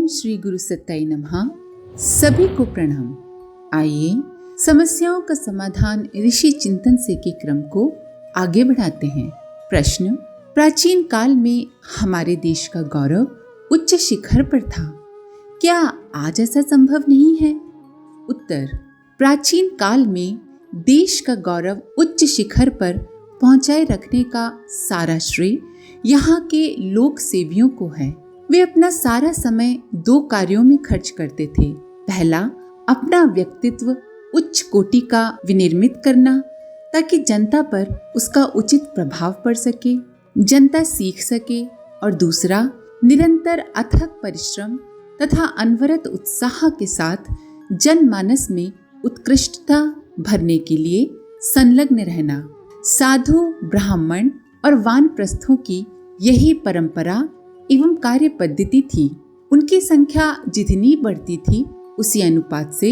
ओम श्री गुरु सत्ताई नमः। सभी को प्रणाम। आइए समस्याओं का समाधान ऋषि चिंतन से के क्रम को आगे बढ़ाते हैं। प्रश्न: प्राचीन काल में हमारे देश का गौरव उच्च शिखर पर था, क्या आज ऐसा संभव नहीं है? उत्तर: प्राचीन काल में देश का गौरव उच्च शिखर पर पहुंचाए रखने का सारा श्रेय यहाँ के लोक सेवियों को है। वे अपना सारा समय दो कार्यों में खर्च करते थे। पहला, अपना व्यक्तित्व उच्च कोटि का विनिर्मित करना ताकि जनता पर उसका उचित प्रभाव पड़ सके, जनता सीख सके। और दूसरा, निरंतर अथक परिश्रम तथा अनवरत उत्साह के साथ जनमानस में उत्कृष्टता भरने के लिए संलग्न रहना। साधु, ब्राह्मण और वानप्रस्थों की यही परंपरा एवं कार्य पद्धति थी। उनकी संख्या जितनी बढ़ती थी उसी अनुपात से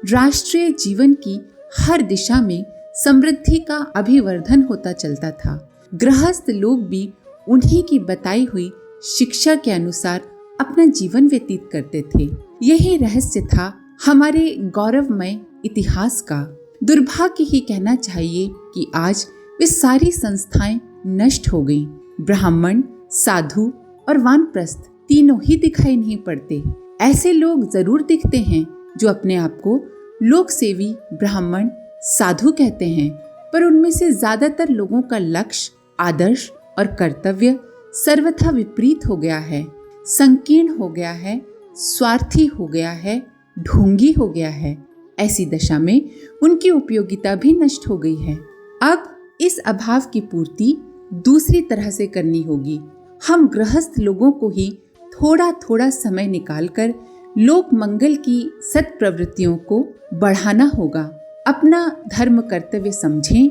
राष्ट्रीय जीवन की हर दिशा में समृद्धि का अभिवर्धन होता चलता था। गृहस्थ लोग भी उन्हीं की बताई हुई शिक्षा के अनुसार अपना जीवन व्यतीत करते थे। यही रहस्य था हमारे गौरवमय इतिहास का। दुर्भाग्य ही कहना चाहिए कि आज वे सारी संस्थाएं नष्ट हो गईं। ब्राह्मण, साधु और वानप्रस्थ तीनों ही दिखाई नहीं पड़ते। ऐसे लोग जरूर दिखते हैं जो अपने आप को लोक सेवी, ब्राह्मण, साधु कहते हैं, पर उनमें से ज्यादातर लोगों का लक्ष्य, आदर्श और कर्तव्य सर्वथा विपरीत हो गया है, संकीर्ण हो गया है, स्वार्थी हो गया है, ढोंगी हो गया है। ऐसी दशा में उनकी उपयोगिता भी नष्ट हो गई है। अब इस अभाव की पूर्ति दूसरी तरह से करनी होगी। हम गृहस्थ लोगों को ही थोड़ा थोड़ा समय निकालकर लोक मंगल की सत प्रवृत्तियों को बढ़ाना होगा। अपना धर्म कर्तव्य समझें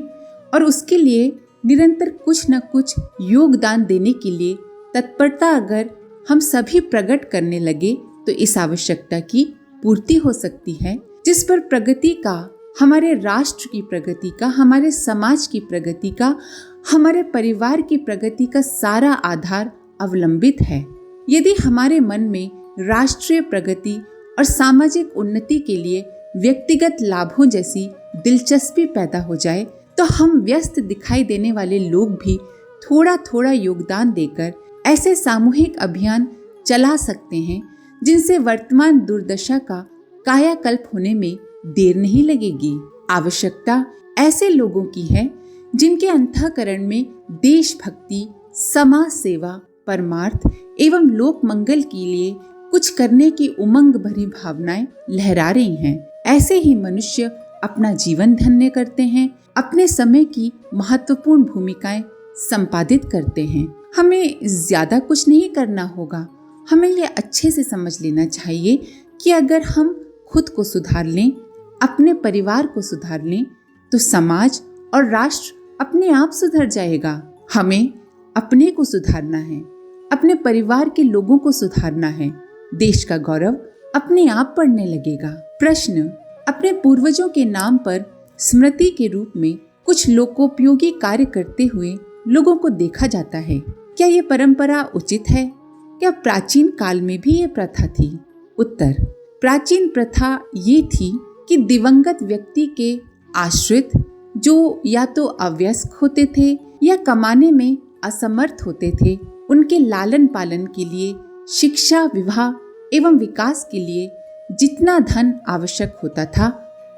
और उसके लिए निरंतर कुछ न कुछ योगदान देने के लिए तत्परता अगर हम सभी प्रकट करने लगे तो इस आवश्यकता की पूर्ति हो सकती है, जिस पर प्रगति का, हमारे राष्ट्र की प्रगति का, हमारे समाज की प्रगति का, हमारे परिवार की प्रगति का सारा आधार अवलंबित है। यदि हमारे मन में राष्ट्रीय प्रगति और सामाजिक उन्नति के लिए व्यक्तिगत लाभों जैसी दिलचस्पी पैदा हो जाए तो हम व्यस्त दिखाई देने वाले लोग भी थोड़ा थोड़ा योगदान देकर ऐसे सामूहिक अभियान चला सकते हैं जिनसे वर्तमान दुर्दशा का कायाकल्प होने में देर नहीं लगेगी। आवश्यकता ऐसे लोगों की है जिनके अंतःकरण में देशभक्ति, समाज सेवा, परमार्थ एवं लोक मंगल के लिए कुछ करने की उमंग भरी भावनाएं लहरा रही हैं। ऐसे ही मनुष्य अपना जीवन धन्य करते हैं, अपने समय की महत्वपूर्ण भूमिकाएं संपादित करते हैं। हमें ज्यादा कुछ नहीं करना होगा। हमें ये अच्छे से समझ लेना चाहिए कि अगर हम खुद को सुधार लें, अपने परिवार को सुधार लें, तो समाज और राष्ट्र अपने आप सुधर जाएगा। हमें अपने को सुधारना है, अपने परिवार के लोगों को सुधारना है। देश का गौरव अपने आप बढ़ने लगेगा। प्रश्न: अपने पूर्वजों के नाम पर स्मृति के रूप में कुछ लोकोपयोगी कार्य करते हुए लोगों को देखा जाता है। क्या ये परंपरा उचित है? क्या प्राचीन काल में भी ये प्रथा थी? उत्तर: प्राचीन प्रथा ये थी कि दिवंगत व्यक्ति के आश्रित जो या तो अवयस्क होते थे या कमाने में असमर्थ होते थे, उनके लालन पालन के लिए, शिक्षा, विवाह एवं विकास के लिए जितना धन आवश्यक होता था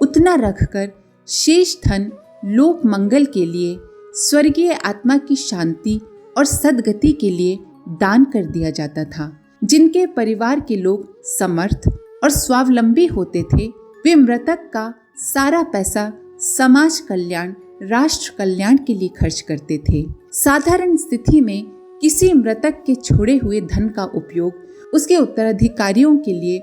उतना रखकर शेष धन लोक मंगल के लिए, स्वर्गीय आत्मा की शांति और सद्गति के लिए दान कर दिया जाता था। जिनके परिवार के लोग समर्थ और स्वावलंबी होते थे वे मृतक का सारा पैसा समाज कल्याण, राष्ट्र कल्याण के लिए खर्च करते थे। साधारण स्थिति में किसी मृतक के छोड़े हुए धन का उपयोग उसके उत्तराधिकारियों के लिए,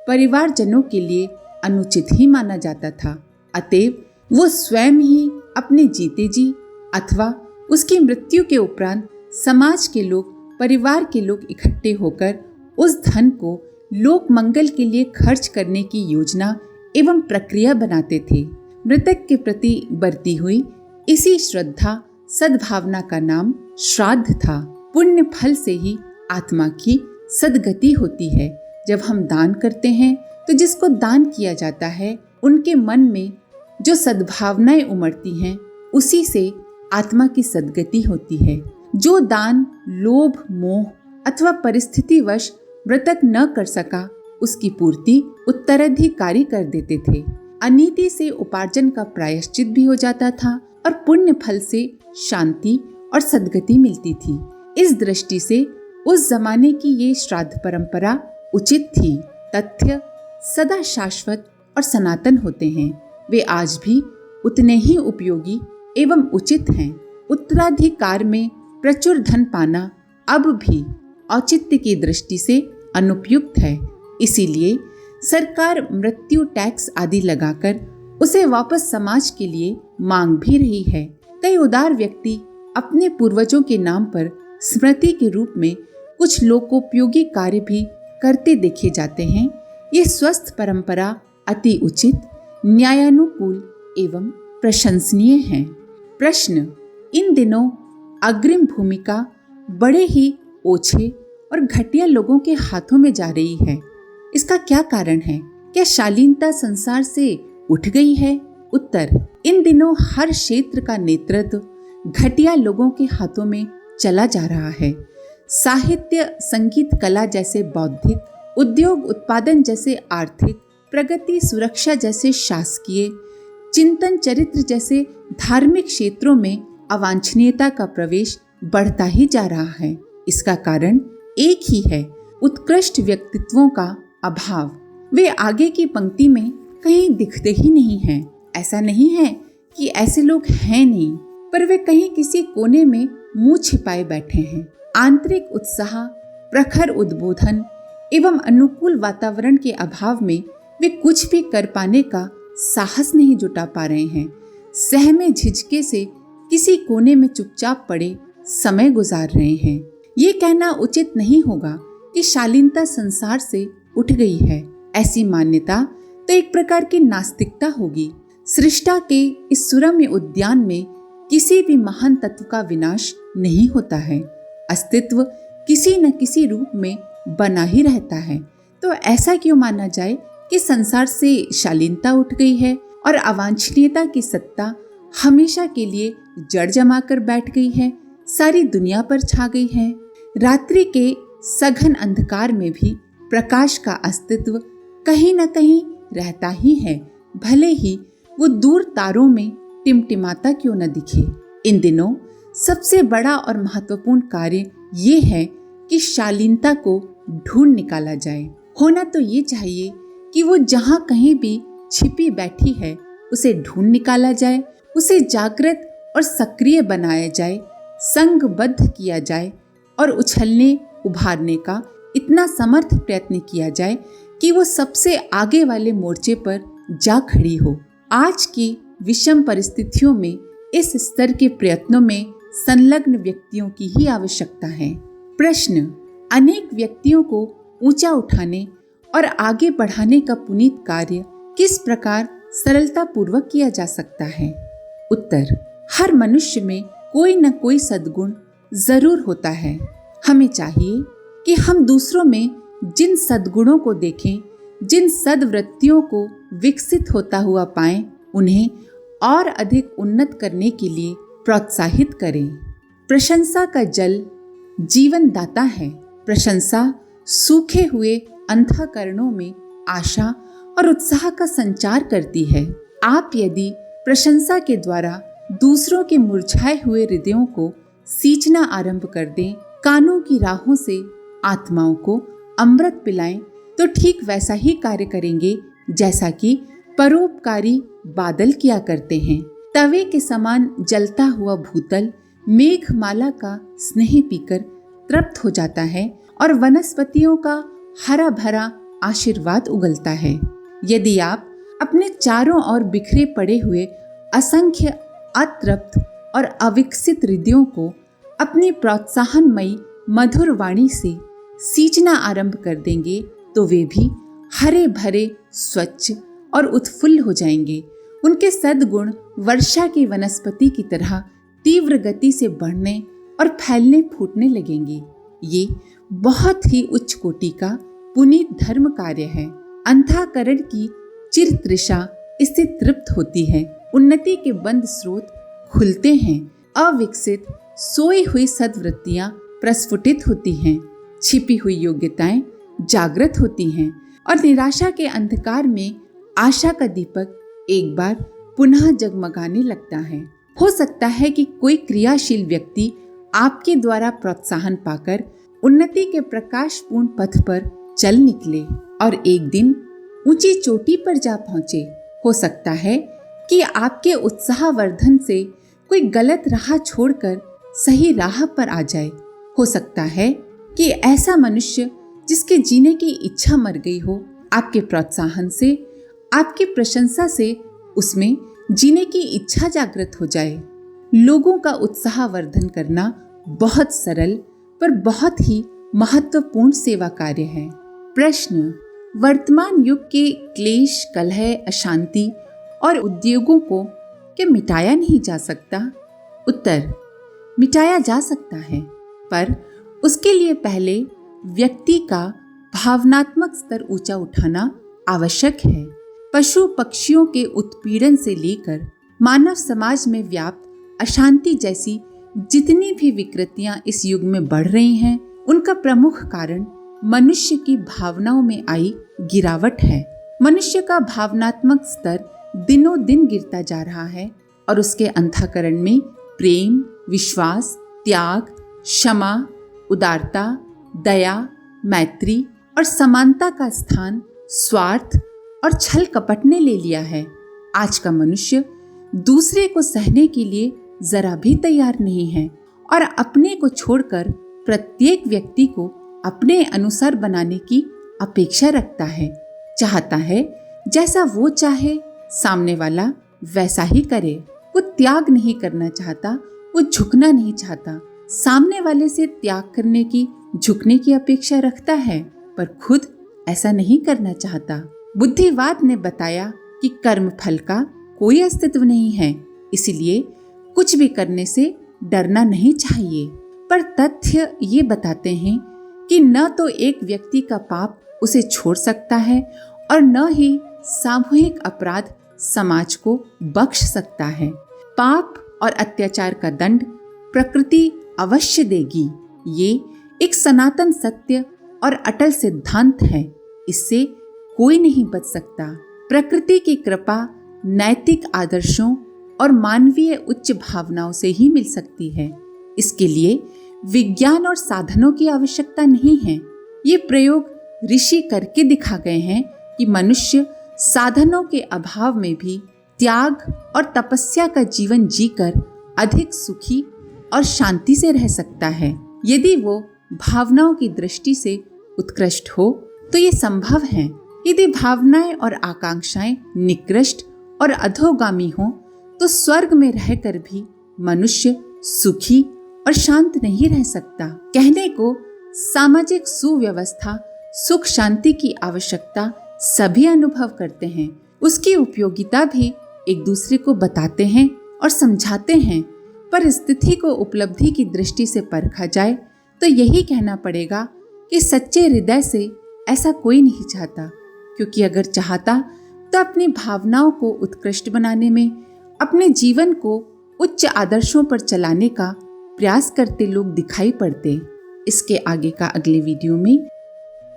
परिवारजनों के लिए अनुचित ही माना जाता था। अतएव वो स्वयं ही अपने जीते जी अथवा उसकी मृत्यु के उपरांत समाज के लोग, परिवार के लोग इकट्ठे होकर उस धन को लोक मंगल के लिए खर्च करने की योजना एवं प्रक्रिया बनाते थे। मृतक के प्रति बरती हुई इसी श्रद्धा, सद्भावना का नाम श्राद्ध था। पुण्य फल से ही आत्मा की सद्गति होती है। जब हम दान करते हैं तो जिसको दान किया जाता है उनके मन में जो सद्भावनाएं उमड़ती हैं उसी से आत्मा की सद्गति होती है। जो दान लोभ मोह अथवा परिस्थितिवश मृतक न कर सका उसकी पूर्ति उत्तराधिकारी कर देते थे। अनीति से उपार्जन का प्रायश्चित भी हो जाता था और पुण्य फल से शांति और सद्गति मिलती थी। इस दृष्टि से उस जमाने की ये श्राद्ध परंपरा उचित थी। तथ्य सदा शाश्वत और सनातन होते हैं। वे आज भी उतने ही उपयोगी एवं उचित हैं। उत्तराधिकार में प्रचुर धन पाना अब भी औचित्य की दृष्टि से अनुपयुक्त है। इसीलिए सरकार मृत्यु टैक्स आदि लगाकर उसे वापस समाज के लिए मांग भी रही है। कई उदार व्यक्ति अपने पूर्वजों के नाम पर स्मृति के रूप में कुछ लोकोपयोगी कार्य भी करते देखे जाते हैं। ये स्वस्थ परंपरा अति उचित, न्यायानुकूल एवं प्रशंसनीय है। प्रश्न, इन दिनों अग्रिम भूमिका बड़े ही ओछे और घटिया लोगों के हाथों में जा रही है। इसका क्या कारण है? क्या शालीनता संसार से उठ गई है? उत्तर, इन दिनों हर क्षेत्र का नेतृत्व घटिया लोगों के हाथों में चला जा रहा है। साहित्य, संगीत, कला जैसे बौद्धिक, उद्योग, उत्पादन जैसे आर्थिक, प्रगति, सुरक्षा जैसे शासकीय, चिंतन, चरित्र जैसे धार्मिक क्षेत्रों में अवांछनीयता का प्रवेश बढ़ता ही जा रहा है। इसका कारण एक ही है, उत्कृष्ट व्यक्तित्वों का अभाव। वे आगे की पंक्ति में कहीं दिखते ही नहीं हैं। ऐसा नहीं है कि ऐसे लोग हैं नहीं, पर वे कहीं किसी कोने में मुंह छिपाए बैठे हैं। आंतरिक उत्साह, प्रखर उद्बोधन एवं अनुकूल वातावरण के अभाव में वे कुछ भी कर पाने का साहस नहीं जुटा पा रहे हैं। सहमे झिझके से किसी कोने में चुपचाप पड़े समय गुजार रहे हैं। ये कहना उचित नहीं होगा कि शालीनता संसार से उठ गई है। ऐसी मान्यता तो एक प्रकार की नास्तिकता होगी। सृष्टा के इस सुरम्य उद्यान में किसी भी महान तत्व का विनाश नहीं होता है। अस्तित्व किसी न किसी रूप में बना ही रहता है। तो ऐसा क्यों माना जाए कि संसार से शालीनता उठ गई है और अवांछनीयता की सत्ता हमेशा के लिए जड़ जमा कर बैठ गई है, सारी दुनिया पर छा गई है। रात्रि के सघन अंधकार में भी प्रकाश का अस्तित्व कहीं न कहीं रहता ही है, भले ही वो दूर तारों में टिमटिमाता क्यों न दिखे। इन दिनों सबसे बड़ा और महत्वपूर्ण कार्य ये है कि शालीनता को ढूंढ निकाला जाए। होना तो ये चाहिए कि वो जहाँ कहीं भी छिपी बैठी है उसे ढूंढ निकाला जाए, उसे जागृत और सक्रिय बनाया जाए, संघबद्ध किया जाए और उछलने उभारने का इतना समर्थ प्रयत्न किया जाए कि वो सबसे आगे वाले मोर्चे पर जा खड़ी हो। आज की विषम परिस्थितियों में इस स्तर के प्रयत्नों में संलग्न व्यक्तियों की ही आवश्यकता है। प्रश्न, अनेक व्यक्तियों को ऊंचा उठाने और आगे बढ़ाने का पुनीत कार्य किस प्रकार सरलता पूर्वक किया जा सकता है? उत्तर, हर मनुष्य में कोई न कोई सद्गुण जरूर होता है। हमें चाहिए कि हम दूसरों में जिन सद्गुणों को देखें, जिन सद्वृत्तियों को विकसित होता हुआ पाएं, उन्हें और अधिक उन्नत करने के लिए प्रोत्साहित करें। प्रशंसा का जल जीवन दाता है। प्रशंसा सूखे हुए अंतःकरणों में आशा और उत्साह का संचार करती है। आप यदि प्रशंसा के द्वारा दूसरों के मुरझाए हुए हृदयों को सींचना आरंभ कर दें, कानों की राहों से आत्माओं को अमृत पिलाएं, तो ठीक वैसा ही कार्य करेंगे जैसा कि परोपकारी बादल किया करते हैं। तवे के समान जलता हुआ भूतल मेघमाला का स्नेह पीकर तृप्त हो जाता है और वनस्पतियों का हरा भरा आशीर्वाद उगलता है। यदि आप अपने चारों ओर बिखरे पड़े हुए असंख्य अतृप्त और अविकसित हृदयों को अपनी प्रोत्साहनमयी मधुर वाणी से सींचना आरंभ कर देंगे, तो वे भी हरे भरे, स्वच्छ और उत्फुल्ल हो जाएंगे। उनके सद्गुण वर्षा की वनस्पति की तरह तीव्र गति से बढ़ने और फैलने फूटने लगेंगे। ये बहुत ही उच्च कोटि का पुनीत धर्म कार्य है। अंतःकरण की चिर तृषा इससे तृप्त होती है। उन्नति के बंद स्रोत खुलते हैं। अविकसित सोई हुई सद्वृत्तियां प्रस्फुटित होती हैं। छिपी हुई योग्यताएं जागृत होती हैं और निराशा के अंधकार में आशा का दीपक एक बार पुनः जगमगाने लगता है। हो सकता है कि कोई क्रियाशील व्यक्ति आपके द्वारा प्रोत्साहन पाकर उन्नति के प्रकाशपूर्ण पथ पर चल निकले और एक दिन ऊंची चोटी पर जा पहुंचे। हो सकता है कि आपके उत्साहवर्धन से कोई गलत राह छोड़कर सही राह पर आ जाए। हो सकता है कि ऐसा मनुष्य जिसके जीने की इच्छा मर गई हो, आपके प्रोत्साहन से, आपकी प्रशंसा से उसमें जीने की इच्छा जागृत हो जाए। लोगों का उत्साहवर्धन करना बहुत सरल पर बहुत ही महत्वपूर्ण सेवा कार्य है। प्रश्न: वर्तमान युग के क्लेश, कलह, अशांति और उद्योगों को क्या मिटाया नहीं जा सकता? उत्तर: मिटाया जा सकता है, पर उसके लिए पहले व्यक्ति का भावनात्मक स्तर ऊंचा उठाना आवश्यक है। पशु पक्षियों के उत्पीड़न से लेकर मानव समाज में व्याप्त अशांति जैसी जितनी भी विकृतियां इस युग में बढ़ रही हैं, उनका प्रमुख कारण मनुष्य की भावनाओं में आई गिरावट है। मनुष्य का भावनात्मक स्तर दिनों दिन गिरता जा रहा है और उसके अंतःकरण में प्रेम, विश्वास, त्याग, क्षमा, उदारता, दया, मैत्री और समानता का स्थान स्वार्थ और छल कपट ने ले लिया है। आज का मनुष्य दूसरे को सहने के लिए जरा भी तैयार नहीं है और अपने को छोड़कर प्रत्येक व्यक्ति को अपने अनुसार बनाने की अपेक्षा रखता है। चाहता है जैसा वो चाहे सामने वाला वैसा ही करे। वो त्याग नहीं करना चाहता, वो झुकना नहीं चाहता। सामने वाले से त्याग करने की, झुकने की अपेक्षा रखता है, पर खुद ऐसा नहीं करना चाहता। बुद्धिवाद ने बताया कि कर्म फल का कोई अस्तित्व नहीं है, इसलिए कुछ भी करने से डरना नहीं चाहिए। पर तथ्य ये बताते हैं कि न तो एक व्यक्ति का पाप उसे छोड़ सकता है और न ही सामूहिक अपराध समाज को बख्श सकता है। पाप और अत्याचार का दंड प्रकृति अवश्य देगी। ये एक सनातन सत्य और अटल सिद्धांत है, इससे कोई नहीं बच सकता। प्रकृति की कृपा नैतिक आदर्शों और मानवीय उच्च भावनाओं से ही मिल सकती है। इसके लिए विज्ञान और साधनों की आवश्यकता नहीं है। ये प्रयोग ऋषि करके दिखा गए हैं कि मनुष्य साधनों के अभाव में भी त्याग और तपस्या का जीवन जीकर अधिक सुखी और शांति से रह सकता है। यदि वो भावनाओं की दृष्टि से उत्कृष्ट हो तो ये संभव है। यदि भावनाएं और आकांक्षाएं निकृष्ट और अधोगामी हो तो स्वर्ग में रहकर भी मनुष्य सुखी और शांत नहीं रह सकता। कहने को सामाजिक सुव्यवस्था, सुख शांति की आवश्यकता सभी अनुभव करते हैं, उसकी उपयोगिता भी एक दूसरे को बताते हैं और समझाते हैं, पर स्थिति को उपलब्धि की दृष्टि से परखा जाए तो यही कहना पड़ेगा कि सच्चे हृदय से ऐसा कोई नहीं चाहता, क्योंकि अगर चाहता तो अपनी भावनाओं को उत्कृष्ट बनाने में, अपने जीवन को उच्च आदर्शों पर चलाने का प्रयास करते लोग दिखाई पड़ते। इसके आगे का अगले वीडियो में।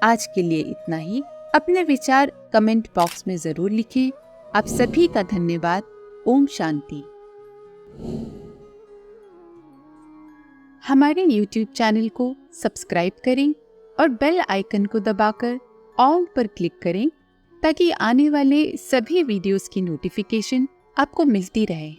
आज के लिए इतना ही। अपने विचार कमेंट बॉक्स में जरूर लिखें। आप सभी का धन्यवाद। ओम शांति। हमारे YouTube चैनल को सब्सक्राइब करें और बेल आइकन को दबाकर ऑल पर क्लिक करें ताकि आने वाले सभी वीडियोस की नोटिफिकेशन आपको मिलती रहे।